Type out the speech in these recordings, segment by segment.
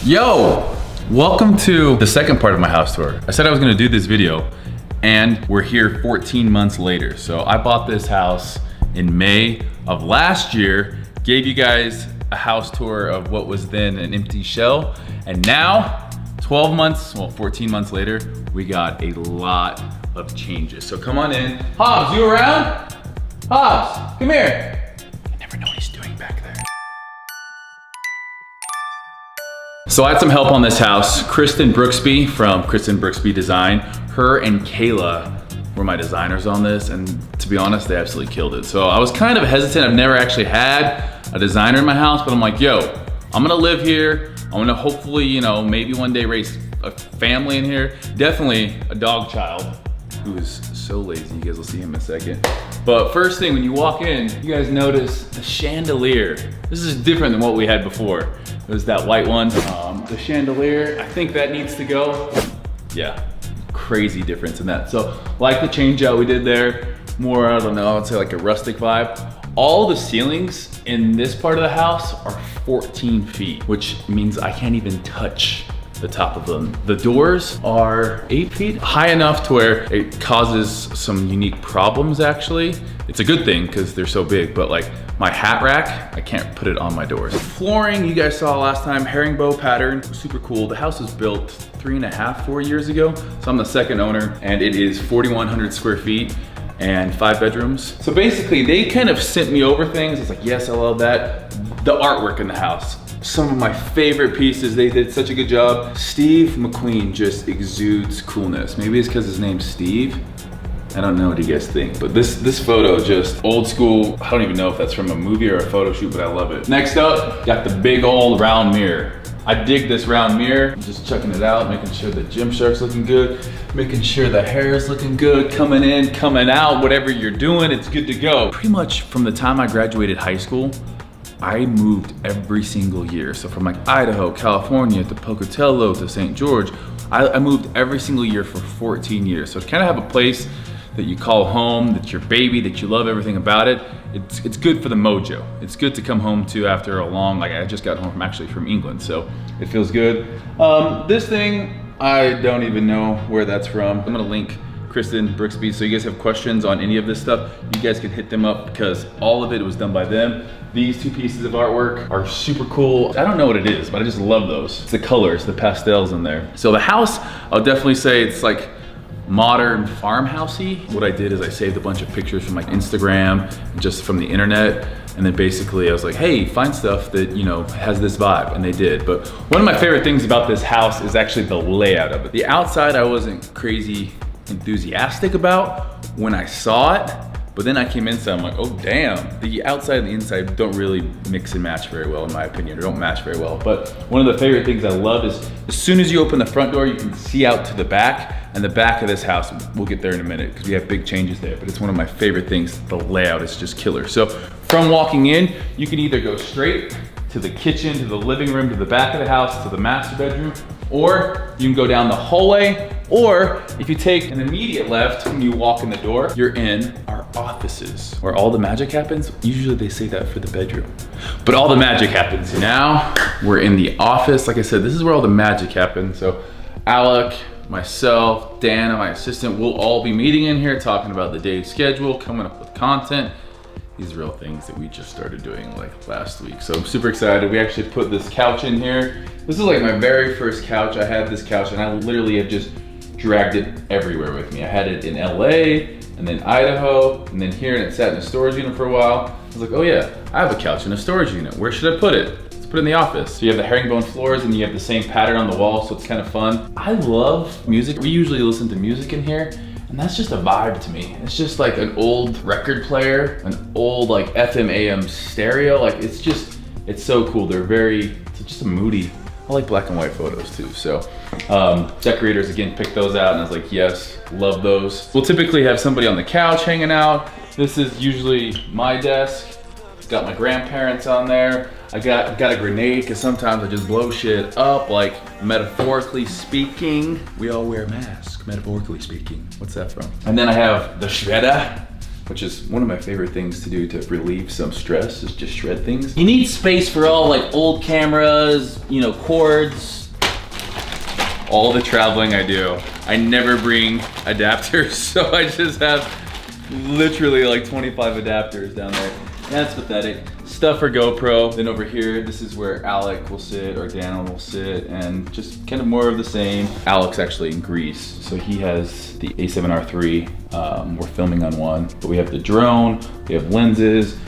Yo, welcome to the second part of my house tour. I said I was gonna do this video and we're here 14 months later. So I bought this house in May of last year, gave you guys a house tour of what was then an empty shell. And now, 12 months, well, 14 months later, we got a lot of changes. So come on in. Hobbs, you around? Hobbs, come here. I never know what he's doing back there. So I had some help on this house. Kristen Brooksby from Kristen Brooksby Design. Her and Kayla were my designers on this, and to be honest, they absolutely killed it. So I was kind of hesitant. I've never actually had a designer in my house, but I'm like, yo, I'm gonna live here. I'm gonna hopefully, you know, maybe one day raise a family in here. Definitely a dog child who is so lazy. You guys will see him in a second. But first thing, when you walk in, you guys notice the chandelier. This is different than what we had before. It was that white one. The chandelier, I think that needs to go. Yeah, crazy difference in that. So like the change out we did there, more, I don't know, I'd say like a rustic vibe. All the ceilings in this part of the house are 14 feet, which means I can't even touch the top of them. The doors are 8 feet, high enough to where it causes some unique problems actually. It's a good thing because they're so big, but like my hat rack, I can't put it on my doors. Flooring, you guys saw last time, herringbone pattern, super cool. The house was built 3.5, 4 years ago. So I'm the second owner and it is 4,100 square feet and 5 bedrooms. So basically they kind of sent me over things. It's like, yes, I love that. The artwork in the house. Some of my favorite pieces, they did such a good job. Steve McQueen just exudes coolness. Maybe it's because his name's Steve. I don't know what you guys think, but this photo just old school. I don't even know if that's from a movie or a photo shoot, but I love it. Next up, got the big old round mirror. I dig this round mirror. I'm just checking it out, making sure the Gymshark's looking good, making sure the hair is looking good, coming in, coming out, whatever you're doing, it's good to go. Pretty much from the time I graduated high school, I moved every single year. So from like Idaho, California, to Pocatello, to St. George, I moved every single year for 14 years. So to kind of have a place that you call home, that's your baby, that you love everything about it, it's good for the mojo. It's good to come home to after a long, like I just got home from England, so it feels good. This thing, I don't even know where that's from. I'm gonna link Kristen Brooksby, so you guys have questions on any of this stuff, you guys can hit them up because all of it was done by them. These two pieces of artwork are super cool. I don't know what it is, but I just love those. It's the colors, the pastels in there. So the house, I'll definitely say it's like modern farmhousey. What I did is I saved a bunch of pictures from like Instagram, just from the internet, and then basically I was like, hey, find stuff that, you know, has this vibe, and they did. But one of my favorite things about this house is actually the layout of it. The outside I wasn't crazy enthusiastic about when I saw it, but then I came inside, I'm like, oh damn, the outside and the inside don't really mix and match very well in my opinion, or don't match very well. But one of the favorite things I love is as soon as you open the front door, you can see out to the back, and the back of this house, we'll get there in a minute because we have big changes there, but it's one of my favorite things. The layout is just killer. So from walking in, you can either go straight to the kitchen, to the living room, to the back of the house, to the master bedroom, or you can go down the hallway, or if you take an immediate left when you walk in the door, you're in our offices where all the magic happens. Usually they say that for the bedroom, but all the magic happens. Now we're in the office. Like I said, this is where all the magic happens. So Alec, myself, Dana, my assistant, we'll all be meeting in here, talking about the day's schedule, coming up with content. These are real things that we just started doing like last week. So I'm super excited. We actually put this couch in here. This is like my very first couch. I had this couch and I literally have just dragged it everywhere with me. I had it in LA and then Idaho and then here, and it sat in a storage unit for a while. I was like, oh yeah, I have a couch in a storage unit. Where should I put it? Let's put it in the office. So you have the herringbone floors and you have the same pattern on the wall, so it's kind of fun. I love music. We usually listen to music in here, and that's just a vibe to me. It's just like an old record player, an old like FM AM stereo. Like it's so cool. It's just a moody. I like black and white photos too. So decorators, again, picked those out and I was like, yes, love those. We'll typically have somebody on the couch hanging out. This is usually my desk. Got my grandparents on there. I got a grenade because sometimes I just blow shit up, like metaphorically speaking. We all wear masks, metaphorically speaking. What's that from? And then I have the shredder. which is one of my favorite things to do to relieve some stress, is just shred things. You need space for all like old cameras, you know, cords. All the traveling I do, I never bring adapters, so I just have literally like 25 adapters down there. That's pathetic. Stuff for GoPro. Then over here, this is where Alec will sit or Daniel will sit, and just kind of more of the same. Alec's actually in Greece, so he has the A7R III. We're filming on one, but we have the drone, we have lenses.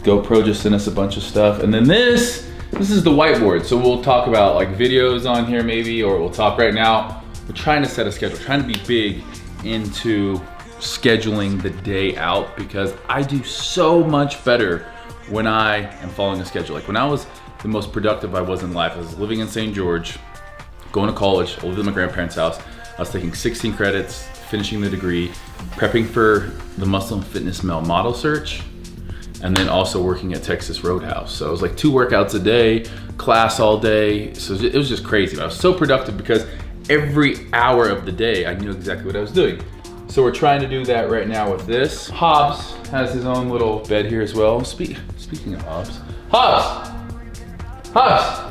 GoPro just sent us a bunch of stuff. And then this is the whiteboard. So we'll talk about like videos on here maybe, or we'll talk right now. We're trying to set a schedule, trying to be big into scheduling the day out, because I do so much better when I am following a schedule. Like when I was the most productive I was in life, I was living in St. George, going to college, I lived at my grandparents' house. I was taking 16 credits, finishing the degree, prepping for the Muscle and Fitness Male model search, and then also working at Texas Roadhouse. So it was like 2 workouts a day, class all day. So it was just crazy. But I was so productive because every hour of the day, I knew exactly what I was doing. So we're trying to do that right now with this. Hobbs has his own little bed here as well. Speaking of Hobbs. Hobbs,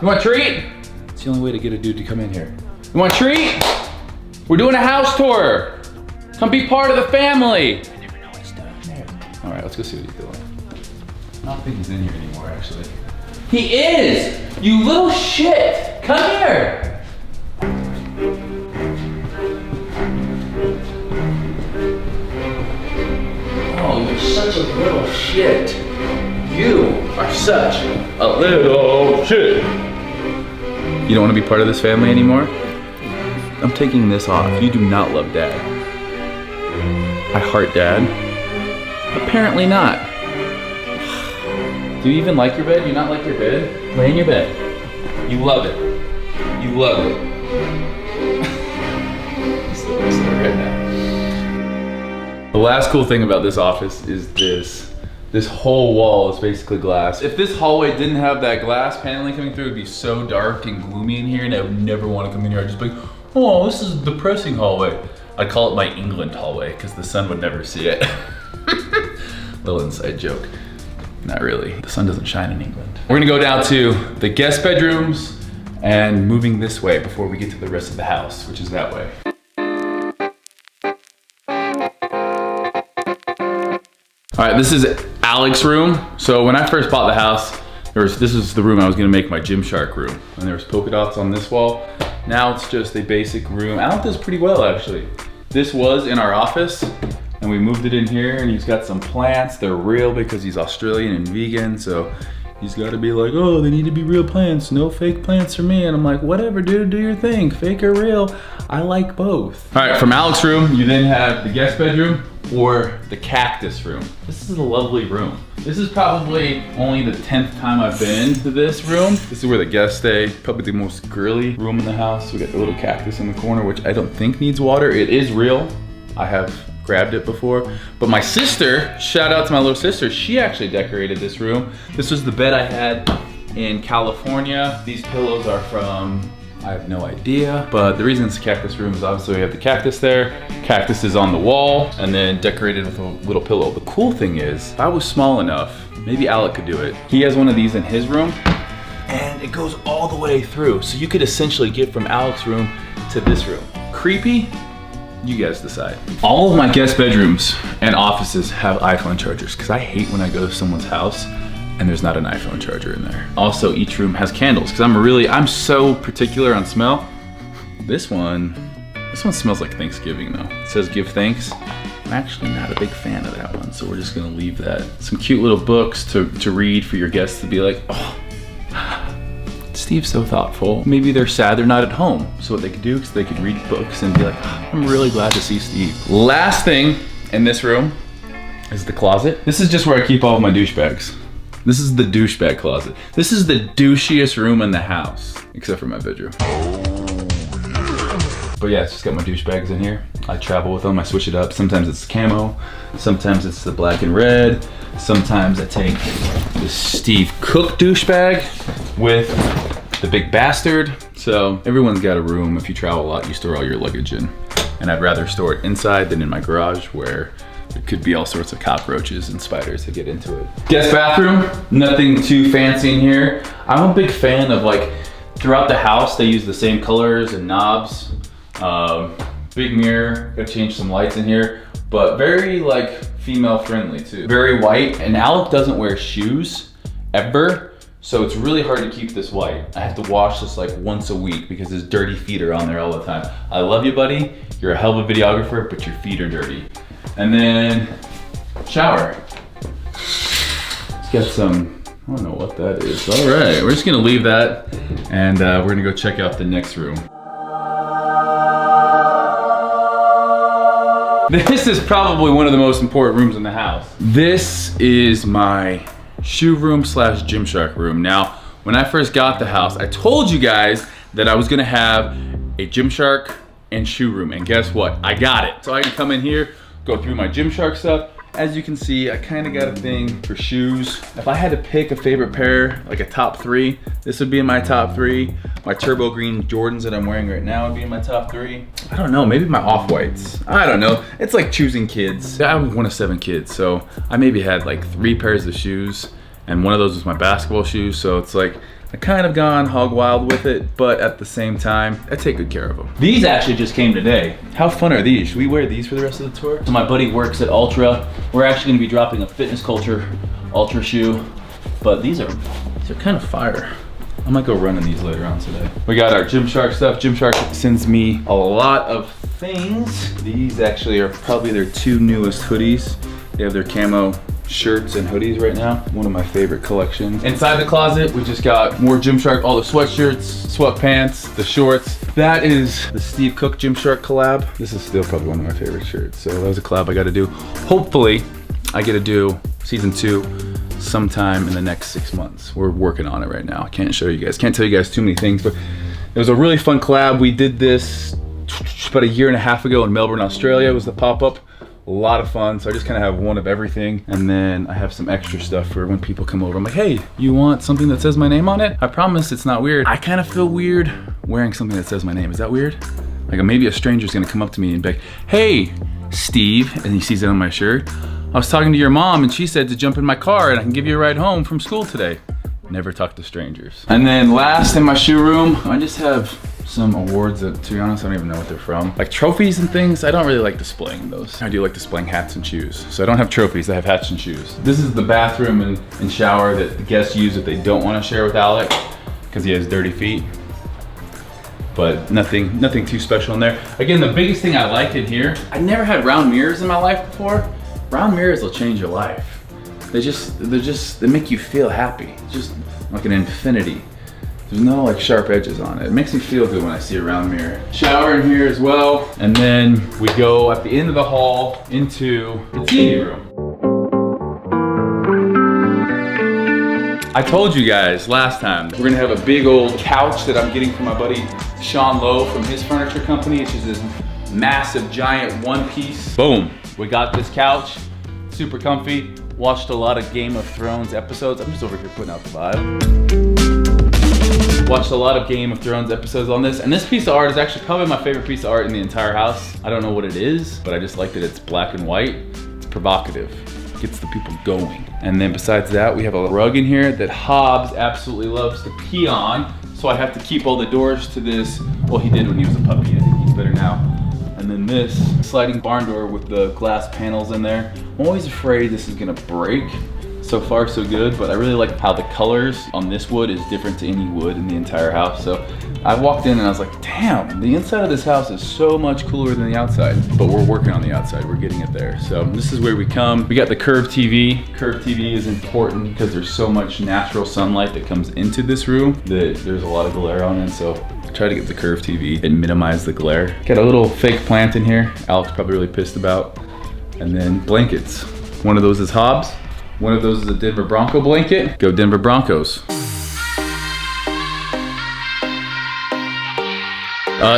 you want a treat? It's the only way to get a dude to come in here. You want a treat? We're doing a house tour. Come be part of the family. I never know what's down there. All right, let's go see what he's doing. I don't think he's in here anymore, actually. He is! You little shit! Come here! Oh, you're such a little shit. You are such a little shit. You don't want to be part of this family anymore? I'm taking this off. You do not love Dad. I heart Dad. Apparently not. Do you even like your bed? Do you not like your bed? Lay in your bed. You love it. You love it. He's still right now. The last cool thing about this office is this whole wall is basically glass. If this hallway didn't have that glass paneling coming through, it'd be so dark and gloomy in here, and I would never want to come in here. I'd just be like, oh, this is a depressing hallway. I'd call it my England hallway because the sun would never see it. Little inside joke. Not really. The sun doesn't shine in England. We're gonna go down to the guest bedrooms and moving this way before we get to the rest of the house, which is that way. All right, this is Alec's room. So when I first bought the house, this is the room I was gonna make my Gymshark room. And there was polka dots on this wall. Now it's just a basic room. Alec does pretty well, actually. This was in our office, and we moved it in here, and he's got some plants. They're real because he's Australian and vegan, so he's got to be like, oh, they need to be real plants, no fake plants for me. And I'm like, whatever, dude, do your thing, fake or real. I like both. All right, from Alec's room, you then have the guest bedroom or the cactus room. This is a lovely room. This is probably only the 10th time I've been to this room. This is where the guests stay, probably the most girly room in the house. We got the little cactus in the corner, which I don't think needs water. It is real. I have grabbed it before. But my sister, shout out to my little sister, she actually decorated this room. This was the bed I had in California. These pillows are from, I have no idea, but the reason it's a cactus room is obviously we have the cactus there. Cactus is on the wall and then decorated with a little pillow. The cool thing is, if I was small enough, maybe Alec could do it. He has one of these in his room and it goes all the way through. So you could essentially get from Alec's room to this room. Creepy? You guys decide. All of my guest bedrooms and offices have iPhone chargers because I hate when I go to someone's house and there's not an iPhone charger in there. Also, each room has candles because I'm so particular on smell. This one smells like Thanksgiving though. It says give thanks. I'm actually not a big fan of that one, so we're just gonna leave that. Some cute little books to read for your guests to be like, oh, Steve's so thoughtful. Maybe they're sad they're not at home. So what they could do is they could read books and be like, oh, I'm really glad to see Steve. Last thing in this room is the closet. This is just where I keep all of my douchebags. This is the douchebag closet. This is the douchiest room in the house, except for my bedroom. But yeah, it's just got my douchebags in here. I travel with them, I switch it up. Sometimes it's camo, sometimes it's the black and red. Sometimes I take the Steve Cook douchebag with the big bastard. So everyone's got a room. If you travel a lot, you store all your luggage in. And I'd rather store it inside than in my garage where There could be all sorts of cockroaches and spiders that get into it. Guest bathroom, nothing too fancy in here. I'm a big fan of like, throughout the house, they use the same colors and knobs. Big mirror, gotta change some lights in here, but very like female friendly too. Very white, and Alec doesn't wear shoes ever, so it's really hard to keep this white. I have to wash this like once a week because his dirty feet are on there all the time. I love you, buddy. You're a hell of a videographer, but your feet are dirty. And then shower. It's got some, I don't know what that is. All right, we're just gonna leave that, and we're gonna go check out the next room. This is probably one of the most important rooms in the house. This is my shoe room slash Gymshark room. Now, when I first got the house, I told you guys that I was gonna have a Gymshark and shoe room, and guess what? I got it. So I can come in here, go through my Gymshark stuff. As you can see, I kind of got a thing for shoes. If I had to pick a favorite pair, like a top 3, this would be in my top 3. My turbo green Jordans that I'm wearing right now would be in my top 3. I don't know, maybe my off-whites. I don't know. It's like choosing kids. I was one of 7 kids, so I maybe had like 3 pairs of shoes, and one of those was my basketball shoes, so it's like, I kind of gone hog wild with it, but at the same time, I take good care of them. These actually just came today. How fun are these? Should we wear these for the rest of the tour? So my buddy works at Ultra. We're actually gonna be dropping a fitness culture Ultra shoe, but these are kind of fire. I might go run in these later on today. We got our Gymshark stuff. Gymshark sends me a lot of things. These actually are probably their 2 newest hoodies. They have their camo shirts and hoodies right now. One of my favorite collections. Inside the closet, we just got more Gymshark, all the sweatshirts, sweatpants, the shorts. That is the Steve Cook Gymshark collab. This is still probably one of my favorite shirts. So that was a collab I got to do. Hopefully, I get to do season 2 sometime in the next 6 months. We're working on it right now. I can't show you guys, can't tell you guys too many things, but it was a really fun collab. We did this about a year and a half ago in Melbourne, Australia. It was the pop-up. A lot of fun, so I just kind of have one of everything, and then I have some extra stuff for when people come over. I'm like, hey, you want something that says my name on it? I promise it's not weird. I kind of feel weird wearing something that says my name. Is that weird? Like maybe a stranger's gonna come up to me and be like, hey, Steve, and he sees it on my shirt. I was talking to your mom and she said to jump in my car and I can give you a ride home from school today. Never talk to strangers. And then last in my shoe room, I just have some awards that, to be honest, I don't even know what they're from. Like trophies and things, I don't really like displaying those. I do like displaying hats and shoes. So I don't have trophies, I have hats and shoes. This is the bathroom and shower that the guests use if they don't want to share with Alec, because he has dirty feet. But nothing too special in there. Again, the biggest thing I liked in here, I never had round mirrors in my life before. Round mirrors will change your life. They make you feel happy. It's just like an infinity. There's no like sharp edges on it. It makes me feel good when I see a round mirror. Shower in here as well. And then we go at the end of the hall into the TV room. I told you guys last time, we're gonna have a big old couch that I'm getting from my buddy Sean Lowe from his furniture company. It's just this massive, giant one-piece. Boom, we got this couch, super comfy. Watched a lot of Game of Thrones episodes. I'm just over here putting out the vibe. Watched a lot of Game of Thrones episodes on this, and this piece of art is actually probably my favorite piece of art in the entire house. I don't know what it is, but I just like that it's black and white. It's provocative, gets the people going. And then besides that, we have a rug in here that Hobbs absolutely loves to pee on, so I have to keep all the doors to this. Well, he did when he was a puppy, I think he's better now. And then this sliding barn door with the glass panels in there. I'm always afraid this is gonna break. So far so good, but I really like how the colors on this wood is different to any wood in the entire house. So I walked in and I was like, damn, the inside of this house is so much cooler than the outside. But we're working on the outside, we're getting it there. So this is where we come. We got the curved TV. Curved TV is important because there's so much natural sunlight that comes into this room that there's a lot of glare on it. So try to get the curved TV and minimize the glare. Got a little fake plant in here. Alex probably really pissed about. And then blankets. One of those is Hobbs. One of those is a Denver Bronco blanket. Go Denver Broncos.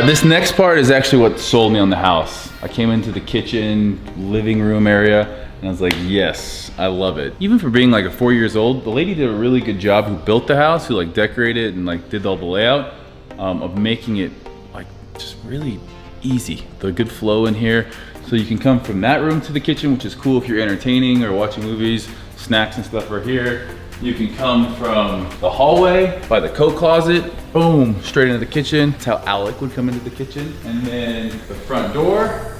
This next part is actually what sold me on the house. I came into the kitchen, living room area, and I was like, yes, I love it. Even for being like 4 years old, the lady did a really good job who built the house, who like decorated and like did all the layout of making it like just really easy. The good flow in here. So you can come from that room to the kitchen, which is cool if you're entertaining or watching movies. Snacks and stuff are here. You can come from the hallway by the coat closet, boom, straight into the kitchen. That's how Alec would come into the kitchen. And then the front door,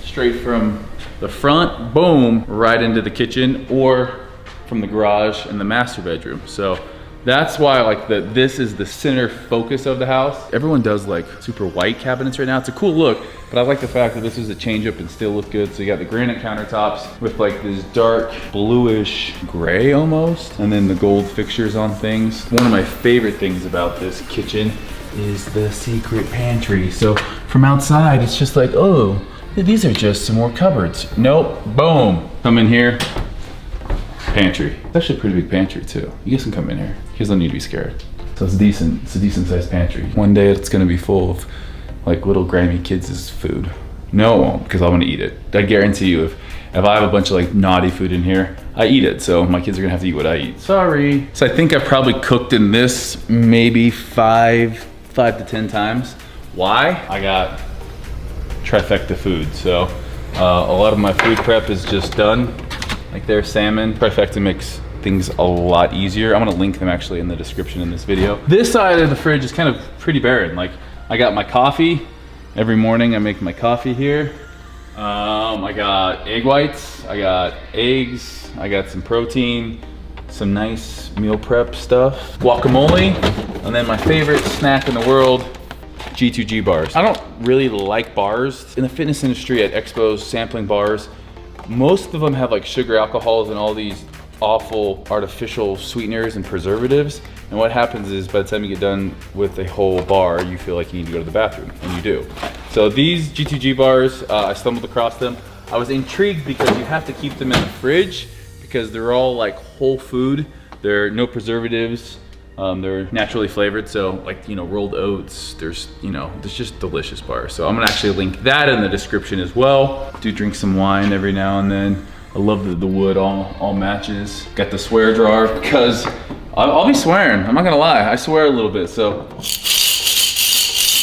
straight from the front, boom, right into the kitchen, or from the garage and the master bedroom. So that's why I like that this is the center focus of the house. Everyone does like super white cabinets right now. It's a cool look, but I like the fact that this is a change up and still look good. So you got the granite countertops with like this dark bluish gray almost, and then the gold fixtures on things. One of my favorite things about this kitchen is the secret pantry. So from outside, it's just like, oh, these are just some more cupboards. Nope, boom. Come in here, pantry. It's actually a pretty big pantry too. You guys can come in here. You guys don't need to be scared. So it's decent. It's a decent sized pantry. One day it's gonna be full of like little grimy kids' food. No, it won't, because I want to eat it. I guarantee you, if I have a bunch of like naughty food in here, I eat it. So my kids are gonna have to eat what I eat. Sorry. So I think I probably cooked in this maybe five to 10 times. Why? I got trifecta food. So a lot of my food prep is just done. Like their salmon. Trifecta makes things a lot easier. I'm gonna link them actually in the description in this video. This side of the fridge is kind of pretty barren. Like I got my coffee. Every morning I make my coffee here. I got egg whites, I got eggs, I got some protein, some nice meal prep stuff, guacamole, and then my favorite snack in the world, G2G bars. I don't really like bars. In the fitness industry at expos, sampling bars, most of them have like sugar alcohols and all these awful artificial sweeteners and preservatives. And what happens is by the time you get done with a whole bar, you feel like you need to go to the bathroom, and you do. So these G2G bars, I stumbled across them. I was intrigued because you have to keep them in the fridge because they're all like whole food. They're no preservatives. They're naturally flavored, so like, you know, rolled oats, there's just delicious bars. So I'm gonna actually link that in the description as well. Do drink some wine every now and then. I love that the wood all matches. Got the swear jar because I'll be swearing, I'm not gonna lie. I swear a little bit, so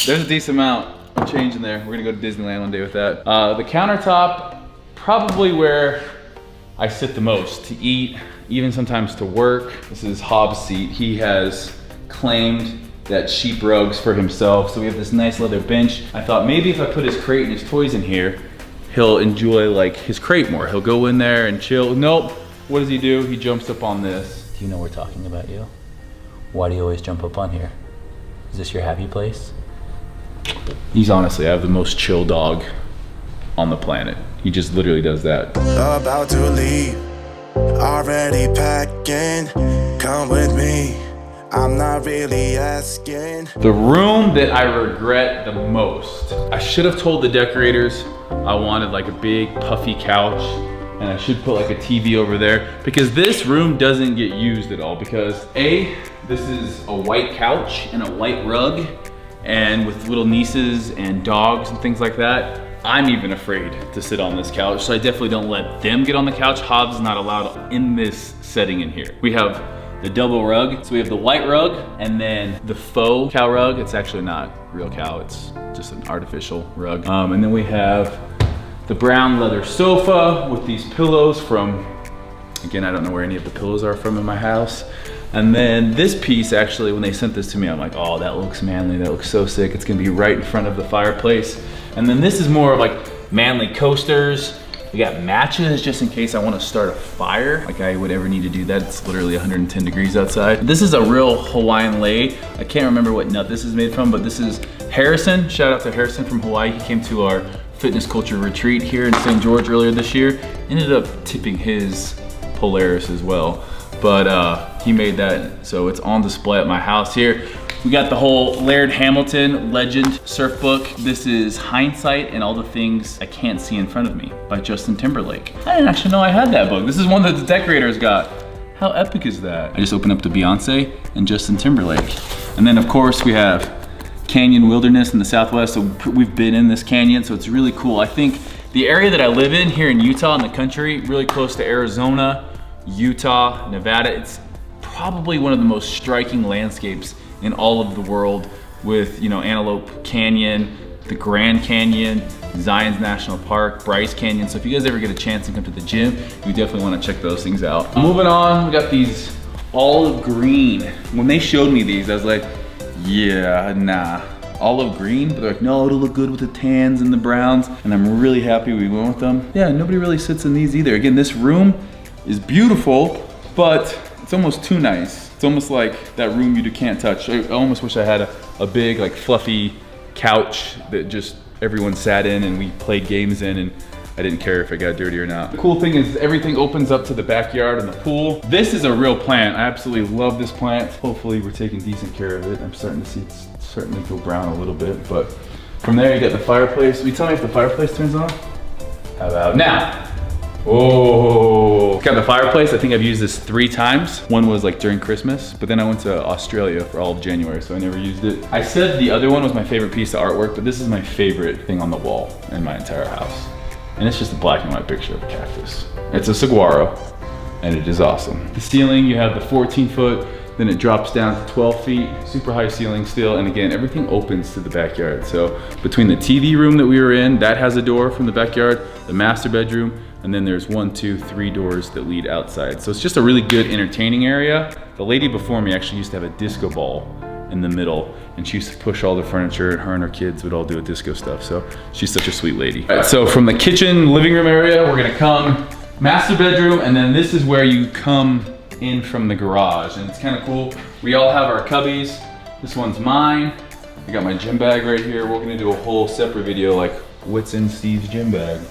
there's a decent amount of change in there. We're gonna go to Disneyland one day with that. The countertop, probably where I sit the most to eat, even sometimes to work. This is Hobbs' seat. He has claimed that sheep rugs for himself. So we have this nice leather bench. I thought maybe if I put his crate and his toys in here, he'll enjoy like his crate more. He'll go in there and chill. Nope, what does he do? He jumps up on this. Do you know we're talking about you? Why do you always jump up on here? Is this your happy place? He's honestly, I have the most chill dog on the planet. He just literally does that. About to leave, already packing, come with me, I'm not really asking. The room that I regret the most, I should have told the decorators I wanted like a big puffy couch, and I should put like a TV over there, because this room doesn't get used at all, because A, this is a white couch and a white rug, and with little nieces and dogs and things like that, I'm even afraid to sit on this couch, so I definitely don't let them get on the couch. Hobbs is not allowed in this setting in here. We have the double rug. So we have the white rug and then the faux cow rug. It's actually not real cow, it's just an artificial rug. And then we have the brown leather sofa with these pillows from, again, I don't know where any of the pillows are from in my house. And then this piece, actually, when they sent this to me, I'm like, oh, that looks manly, that looks so sick. It's gonna be right in front of the fireplace. And then this is more of like manly coasters. We got matches just in case I want to start a fire, like I would ever need to do that. It's literally 110 degrees outside. This is a real Hawaiian lei. I can't remember what nut this is made from, but this is Harrison. Shout out to Harrison from Hawaii. He came to our fitness culture retreat here in St. George earlier this year. Ended up tipping his Polaris as well. But he made that, so it's on display at my house here. We got the whole Laird Hamilton Legend surf book. This is Hindsight and All the Things I Can't See in Front of Me by Justin Timberlake. I didn't actually know I had that book. This is one that the decorators got. How epic is that? I just opened up to Beyonce and Justin Timberlake. And then of course we have Canyon Wilderness in the Southwest. So we've been in this canyon, so it's really cool. I think the area that I live in here in Utah in the country, really close to Arizona, Utah, Nevada, it's probably one of the most striking landscapes in all of the world with, you know, Antelope Canyon, the Grand Canyon, Zion's National Park, Bryce Canyon. So if you guys ever get a chance to come to the gym, you definitely want to check those things out. Moving on, we got these olive green. When they showed me these, I was like, yeah, nah. Olive green, but they're like, no, it'll look good with the tans and the browns. And I'm really happy we went with them. Yeah, nobody really sits in these either. Again, this room is beautiful, but it's almost too nice. It's almost like that room you can't touch. I almost wish I had a big, like, fluffy couch that just everyone sat in and we played games in, and I didn't care if it got dirty or not. The cool thing is everything opens up to the backyard and the pool. This is a real plant. I absolutely love this plant. Hopefully we're taking decent care of it. I'm starting to see it's starting to go brown a little bit, but from there you get the fireplace. Will you tell me if the fireplace turns on? How about now? Oh, got the fireplace. I think I've used this 3 times. One was like during Christmas, but then I went to Australia for all of January, so I never used it. I said the other one was my favorite piece of artwork, but this is my favorite thing on the wall in my entire house. And it's just a black and white picture of a cactus. It's a saguaro, and it is awesome. The ceiling, you have the 14-foot, then it drops down to 12 feet, super high ceiling still, and again, everything opens to the backyard. So between the TV room that we were in, that has a door from the backyard, the master bedroom, and then there's 1, 2, 3 doors that lead outside. So it's just a really good entertaining area. The lady before me actually used to have a disco ball in the middle, and she used to push all the furniture, and her and her kids would all do a disco stuff. So she's such a sweet lady. All right, so from the kitchen, living room area, we're gonna come master bedroom, and then this is where you come in from the garage, and it's kind of cool. We all have our cubbies. This one's mine. I got my gym bag right here. We're gonna do a whole separate video like what's in Steve's gym bag.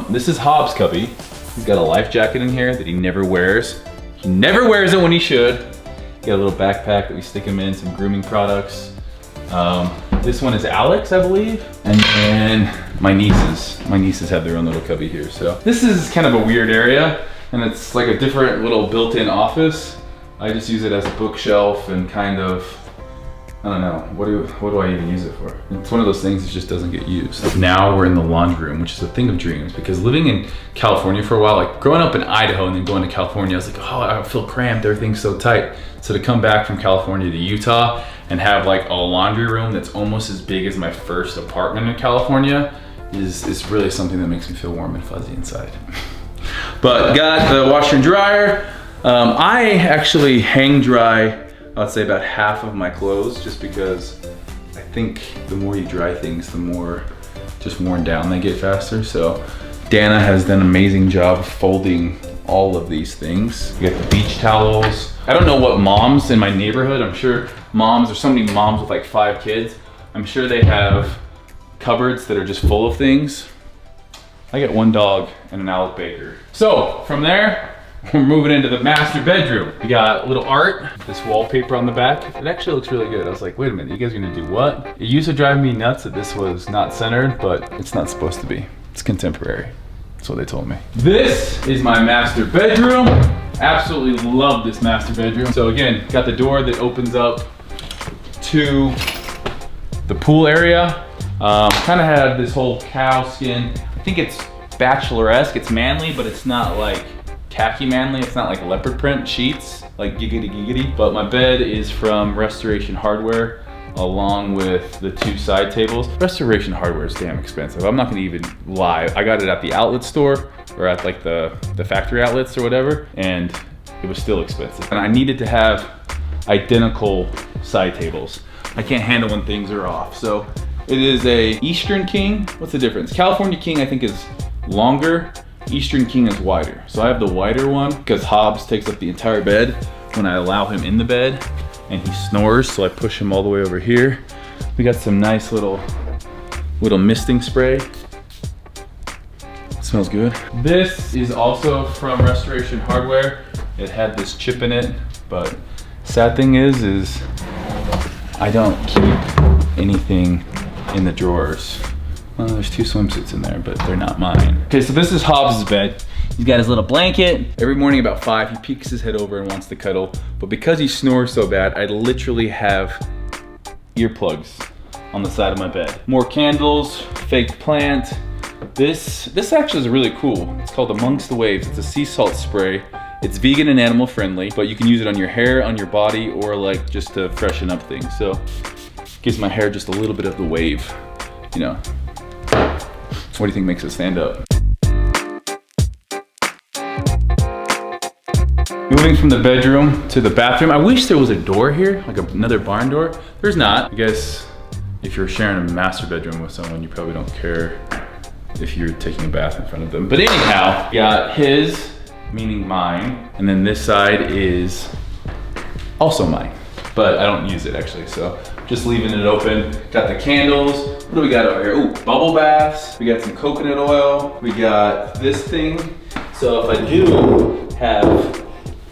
This is Hobbs' cubby. He's got a life jacket in here that he never wears. He never wears it when he should. Got a little backpack that we stick him in, some grooming products. This one is Alex, I believe. And then my nieces. My nieces have their own little cubby here. So this is kind of a weird area, and it's like a different little built-in office. I just use it as a bookshelf and kind of, I don't know, what do I even use it for? It's one of those things that just doesn't get used. Now we're in the laundry room, which is a thing of dreams, because living in California for a while, like growing up in Idaho and then going to California, I was like, oh, I feel cramped, everything's so tight. So to come back from California to Utah and have like a laundry room that's almost as big as my first apartment in California is really something that makes me feel warm and fuzzy inside. But got the washer and dryer. I actually hang dry, I'd say about half of my clothes, just because I think the more you dry things, the more just worn down they get faster. So Dana has done an amazing job folding all of these things. We got the beach towels. I don't know what moms in my neighborhood, I'm sure moms, there's so many moms with like 5 kids. I'm sure they have cupboards that are just full of things. I got 1 dog and an Alec Baker. So from there, we're moving into the master bedroom. We got a little art, this wallpaper on the back. It actually looks really good. I was like, wait a minute, you guys are gonna do what? It used to drive me nuts that this was not centered, but it's not supposed to be. It's contemporary. That's what they told me. This is my master bedroom. Absolutely love this master bedroom. So again, got the door that opens up to the pool area. Kind of had this whole cow skin. I think it's bachelor-esque, it's manly, but it's not like khaki manly. It's not like leopard print sheets, like giggity giggity. But my bed is from Restoration Hardware, along with the 2 side tables. Restoration Hardware is damn expensive. I'm not gonna even lie. I got it at the outlet store, or at like the factory outlets or whatever, and it was still expensive. And I needed to have identical side tables. I can't handle when things are off. So it is a Eastern King. What's the difference? California King I think is longer. Eastern King is wider. So I have the wider one because Hobbs takes up the entire bed when I allow him in the bed, and he snores, so I push him all the way over here. We got some nice little misting spray. It smells good. This is also from Restoration Hardware. It had this chip in it, but sad thing is I don't keep anything in the drawers. Well, there's 2 swimsuits in there, but they're not mine. Okay, so this is Hobbs' bed. He's got his little blanket. Every morning about 5, he peeks his head over and wants to cuddle. But because he snores so bad, I literally have earplugs on the side of my bed. More candles, fake plant. This actually is really cool. It's called Amongst the Waves. It's a sea salt spray. It's vegan and animal friendly, but you can use it on your hair, on your body, or like just to freshen up things. So gives my hair just a little bit of the wave. you know, what do you think makes it stand up? Moving from the bedroom to the bathroom. I wish there was a door here, like another barn door. There's not. I guess if you're sharing a master bedroom with someone, you probably don't care if you're taking a bath in front of them. But anyhow, got his, meaning mine, and then this side is also mine, but I don't use it actually, so just leaving it open. Got the candles. What do we got over here? Ooh, bubble baths. We got some coconut oil. We got this thing. So if I do have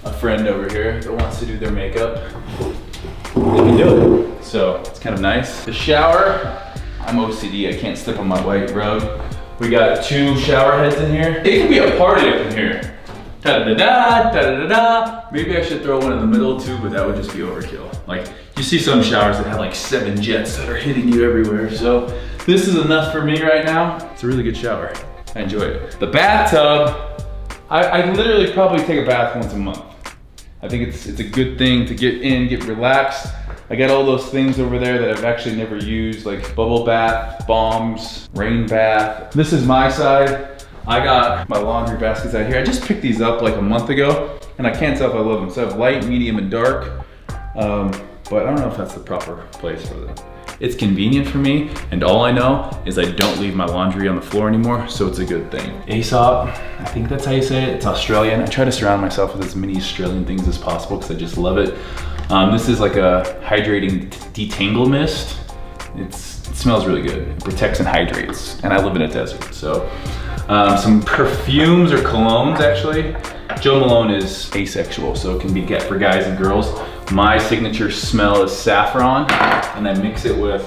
a friend over here that wants to do their makeup, they can do it. So it's kind of nice. The shower, I'm OCD, I can't step on my white rug. We got 2 shower heads in here. It could be a party up in here. Da-da-da-da, da-da-da-da. Maybe I should throw one in the middle too, but that would just be overkill. Like, you see some showers that have like 7 jets that are hitting you everywhere. So this is enough for me right now. It's a really good shower. I enjoy it. The bathtub, I literally probably take a bath once a month. I think it's a good thing to get in, get relaxed. I got all those things over there that I've actually never used, like bubble bath, bombs, rain bath. This is my side. I got my laundry baskets out here. I just picked these up like a month ago, and I can't tell if I love them. So I have light, medium, and dark, but I don't know if that's the proper place for them. It's convenient for me, and all I know is I don't leave my laundry on the floor anymore, so it's a good thing. Aesop, I think that's how you say it. It's Australian. I try to surround myself with as many Australian things as possible because I just love it. This is like a hydrating detangle mist. It smells really good. It protects and hydrates, and I live in a desert, so. Some perfumes or colognes actually. Joe Malone is asexual, so it can be get for guys and girls. My signature smell is saffron, and I mix it with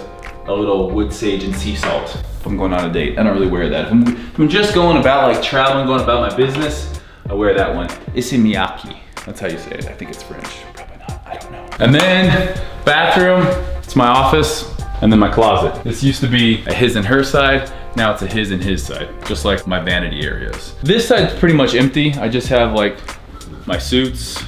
a little wood sage and sea salt. If I'm going on a date, I don't really wear that. If I'm just going about like traveling, going about my business, I wear that one. Isimiaki, that's how you say it. I think it's French, probably not, I don't know. And then bathroom, it's my office, and then my closet. This used to be a his and her side. Now it's a his and his side, just like my vanity areas. This side's pretty much empty. I just have like my suits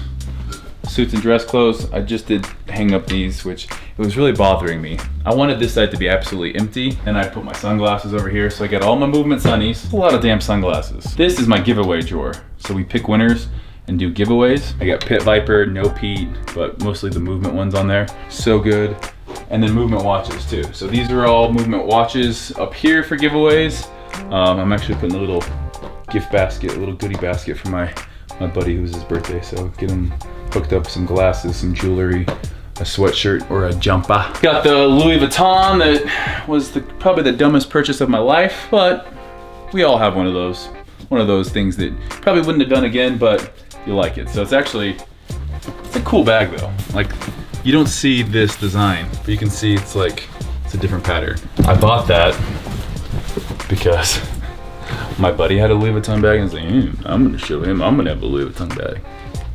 and dress clothes. I just did hang up these, which it was really bothering me. I wanted this side to be absolutely empty, and I put my sunglasses over here. So I got all my movement sunnies, a lot of damn sunglasses. This is my giveaway drawer. So we pick winners and do giveaways. I got Pit Viper, No Pete, but mostly the movement ones on there. So good. And then movement watches too. So these are all movement watches up here for giveaways. I'm actually putting a little gift basket, a little goodie basket for my buddy who's his birthday. So get him hooked up some glasses, some jewelry, a sweatshirt or a jumper. Got the Louis Vuitton that was probably the dumbest purchase of my life, but we all have one of those. One of those things that probably wouldn't have done again, but you like it. So it's a cool bag though. Like, you don't see this design, but you can see it's a different pattern. I bought that because my buddy had a Louis Vuitton bag, and I was like, I'm gonna show him, I'm gonna have a Louis Vuitton bag.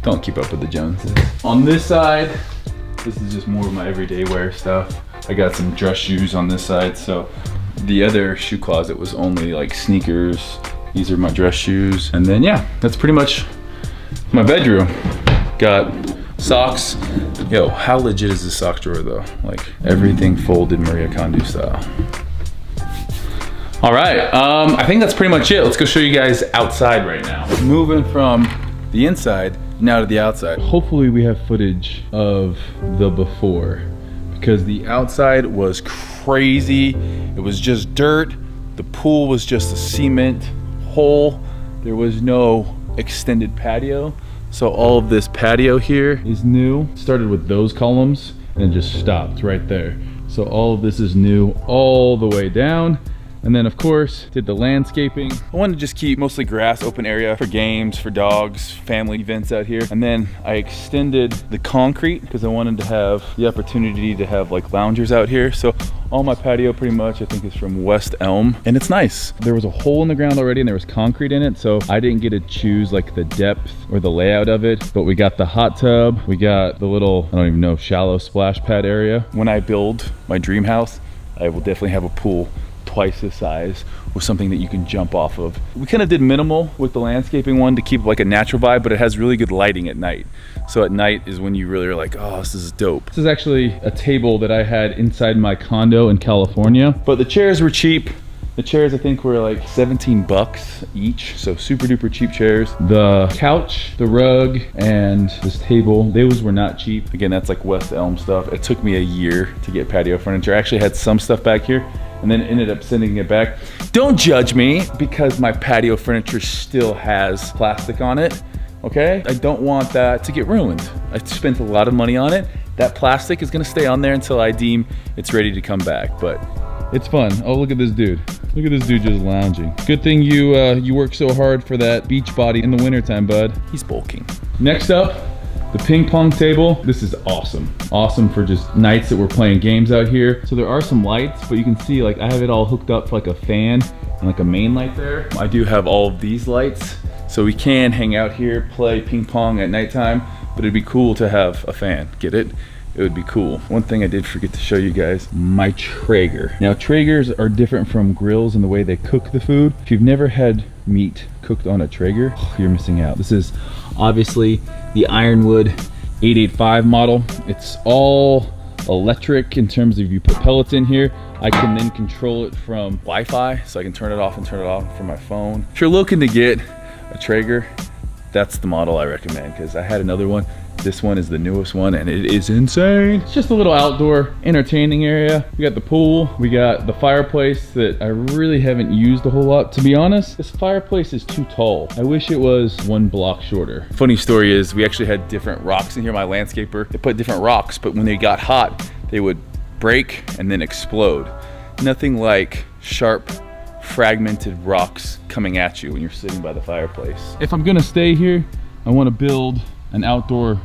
Don't keep up with the Joneses. On this side, this is just more of my everyday wear stuff. I got some dress shoes on this side, so the other shoe closet was only like sneakers. These are my dress shoes. And then yeah, that's pretty much my bedroom. Got socks. Yo, how legit is this sock drawer though? Like everything folded Maria Kondo style. All right, I think that's pretty much it. Let's go show you guys outside right now. Moving from the inside now to the outside. Hopefully we have footage of the before, because the outside was crazy. It was just dirt. The pool was just a cement hole. There was no extended patio. So all of this patio here is new. Started with those columns and just stopped right there. So all of this is new all the way down. And then of course, did the landscaping. I wanted to just keep mostly grass, open area for games, for dogs, family events out here. And then I extended the concrete because I wanted to have the opportunity to have like loungers out here. So all my patio pretty much I think is from West Elm, and it's nice. There was a hole in the ground already and there was concrete in it, so I didn't get to choose like the depth or the layout of it, but we got the hot tub, we got the little, I don't even know, shallow splash pad area. When I build my dream house, I will definitely have a pool twice this size with something that you can jump off of. We kind of did minimal with the landscaping one to keep like a natural vibe, but it has really good lighting at night. So at night is when you really are like, oh, this is dope. This is actually a table that I had inside my condo in California, but the chairs were cheap. The chairs I think were like 17 bucks each, so super duper cheap chairs. The couch, the rug, and this table, those were not cheap. Again, that's like West Elm stuff. It took me a year to get patio furniture. I actually had some stuff back here and then ended up sending it back. Don't judge me because my patio furniture still has plastic on it, okay? I don't want that to get ruined. I spent a lot of money on it. That plastic is gonna stay on there until I deem it's ready to come back, but it's fun. Oh, look at this dude. Look at this dude just lounging. Good thing you work so hard for that beach body in the wintertime, bud. He's bulking. Next up, the ping pong table. This is awesome. Awesome for just nights that we're playing games out here. So there are some lights, but you can see like I have it all hooked up for like a fan and like a main light there. I do have all of these lights, so we can hang out here, play ping pong at nighttime, but it'd be cool to have a fan. Get it? It would be cool. One thing I did forget to show you guys, my Traeger. Now Traegers are different from grills in the way they cook the food. If you've never had meat cooked on a Traeger, you're missing out. This is obviously the Ironwood 885 model. It's all electric in terms of you put pellets in here. I can then control it from Wi-Fi, so I can turn it off and turn it off from my phone. If you're looking to get a Traeger, that's the model I recommend, because I had another one. This one is the newest one and it is insane. It's just a little outdoor entertaining area. We got the pool, we got the fireplace that I really haven't used a whole lot. To be honest, this fireplace is too tall. I wish it was 1 block shorter. Funny story is we actually had different rocks in here. My landscaper, they put different rocks, but when they got hot, they would break and then explode. Nothing like sharp, fragmented rocks coming at you when you're sitting by the fireplace. If I'm gonna stay here, I wanna build an outdoor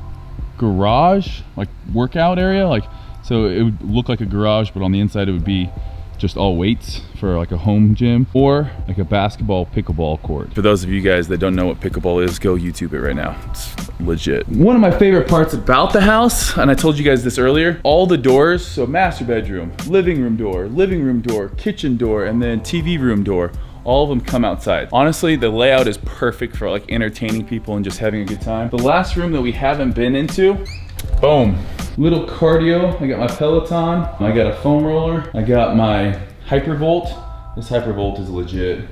garage, like workout area, like so it would look like a garage, but on the inside it would be just all weights for like a home gym, or like a basketball pickleball court. For those of you guys that don't know what pickleball is, go YouTube it right now. It's legit. One of my favorite parts about the house, and I told you guys this earlier, all the doors, so master bedroom, living room door, kitchen door, and then TV room door, all of them come outside. Honestly, the layout is perfect for like entertaining people and just having a good time. The last room that we haven't been into, boom. Little cardio, I got my Peloton, I got a foam roller, I got my Hypervolt. This Hypervolt is legit.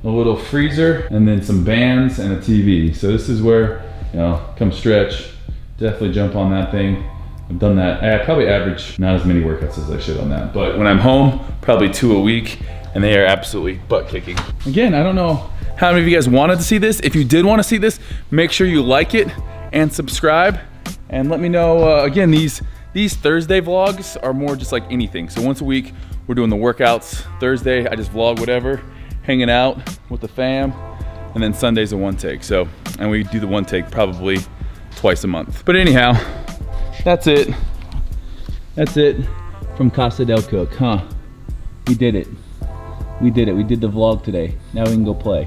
A little freezer, and then some bands and a TV. So this is where, you know, come stretch, definitely jump on that thing. I've done that. I probably average not as many workouts as I should on that, but when I'm home, probably 2 a week, and they are absolutely butt kicking. Again, I don't know how many of you guys wanted to see this. If you did want to see this, make sure you like it and subscribe, and let me know. Again, these Thursday vlogs are more just like anything. So once a week, we're doing the workouts. Thursday, I just vlog whatever, hanging out with the fam, and then Sunday's a one take. So, and we do the one take probably twice a month. But anyhow, that's it. That's it from Casa del Cook, huh? We did it. We did it. We did the vlog today. Now we can go play.